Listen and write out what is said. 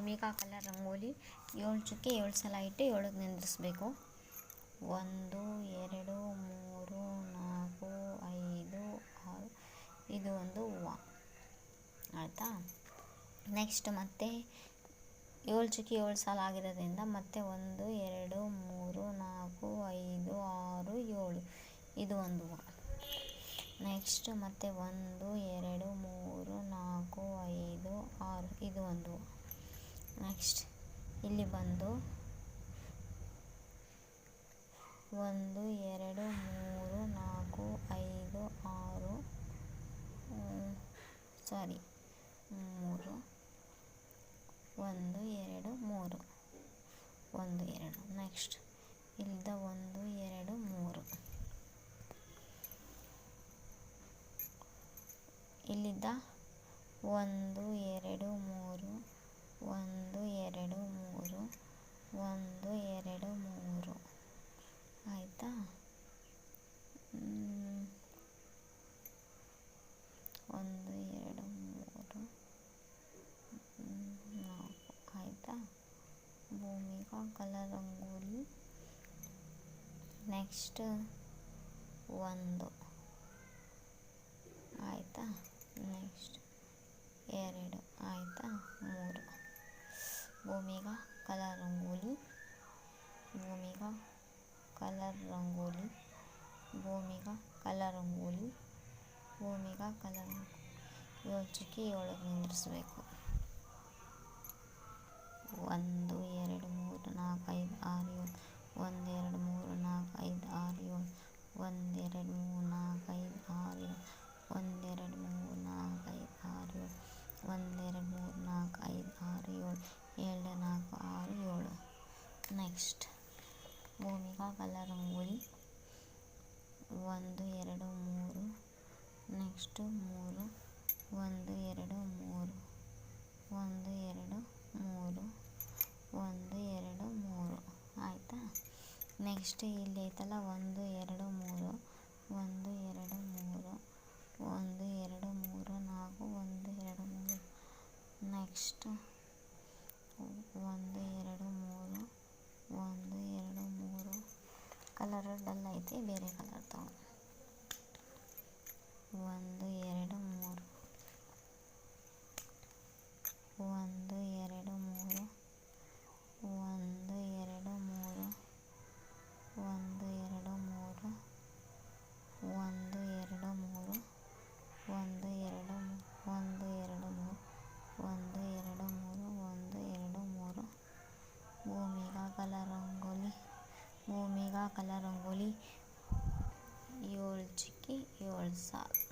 Bhoomika colour rangoli 7 ಚುಕ್ಕೆ 7 ಸಲ ಇಟ್ಟು 7ಕ್ಕೆ ನಿಂದ್ರಿಸ್ಬೇಕು. 1 2 3 4 5 6 ಇದು ಒಂದು ಹೂವು ಆಯಿತಾ. ನೆಕ್ಸ್ಟ್ ಮತ್ತೆ 7 ಚುಕ್ಕೆ 7 ಸಾಲ ಆಗಿರೋದ್ರಿಂದ ಮತ್ತೆ 1 2 3 4 5 6 7 ಇದು ಒಂದು ಹೂವು. ನೆಕ್ಸ್ಟ್ ಮತ್ತೆ 1 2 3 4 5 6 ಇದು ಒಂದು ಹೂವು. ನೆಕ್ಸ್ಟ್ ಇಲ್ಲಿ ಬಂದು 1 2 3 4 5 6 ಸಾರಿ 3 1 2 3 1 2 ನೆಕ್ಸ್ಟ್ ಇಲ್ಲಿದ್ದ 1 2 3 ಇಲ್ಲಿದ್ದ 1 2 3 1 2 3 1 2 3 ಆಯಿತಾ. 1 2 3 4 ಆಯಿತಾ. ಭೂಮಿಕಾ ಕಲರ್ ರಂಗೋಲಿ. ನೆಕ್ಸ್ಟ್ 1 ಆಯಿತಾ. ನೆಕ್ಸ್ಟ್ 2 ಆಯಿತಾ. 3 Bhoomika colour rangoli. Bhoomika colour rangoli. Bhoomika colour rangoli. Bhoomika colour 7 ಚುಕ್ಕೆ 7ಕ್ಕೆ ನಿಂದ್ರಿಸ್ಬೇಕು. 1 2 3 4 5 6 7 1 2 3 4 5 6 7 1 2 3 4 5 6 7 1 2 3 4 5 6 7 1 2 3 4 5 6 7 2 4 6 7 next Bhoomika colour rangoli. 1 2 3 next 3 1 2 3 1 2 3 1 2 3 ಆಯಿತಾ. ನೆಕ್ಸ್ಟ್ ಇಲ್ಲಿ ಐತಲ್ಲ 1 2 3 1 2 3 1 2 3 4 1 2 3 ನೆಕ್ಸ್ಟ್ 1 2 3 1 2 3 ಕಲರ್ ಡಲ್ ಐತೆ, ಬೇರೆ ಕಲರ್ ತಗೊಂಡು 1 2 3 1 2 3 1 2 3 1 2 3 1 2 3 1 2 1 2 3 1 2 3 1 2 3 ಭೂಮಿಕಾ ಕಲರ್ ರಂಗೋಲಿ. ಭೂಮಿಕಾ ಕಲರ್ ರಂಗೋಲಿ 7 ಚುಕ್ಕೆ 7 ಸಾಲು.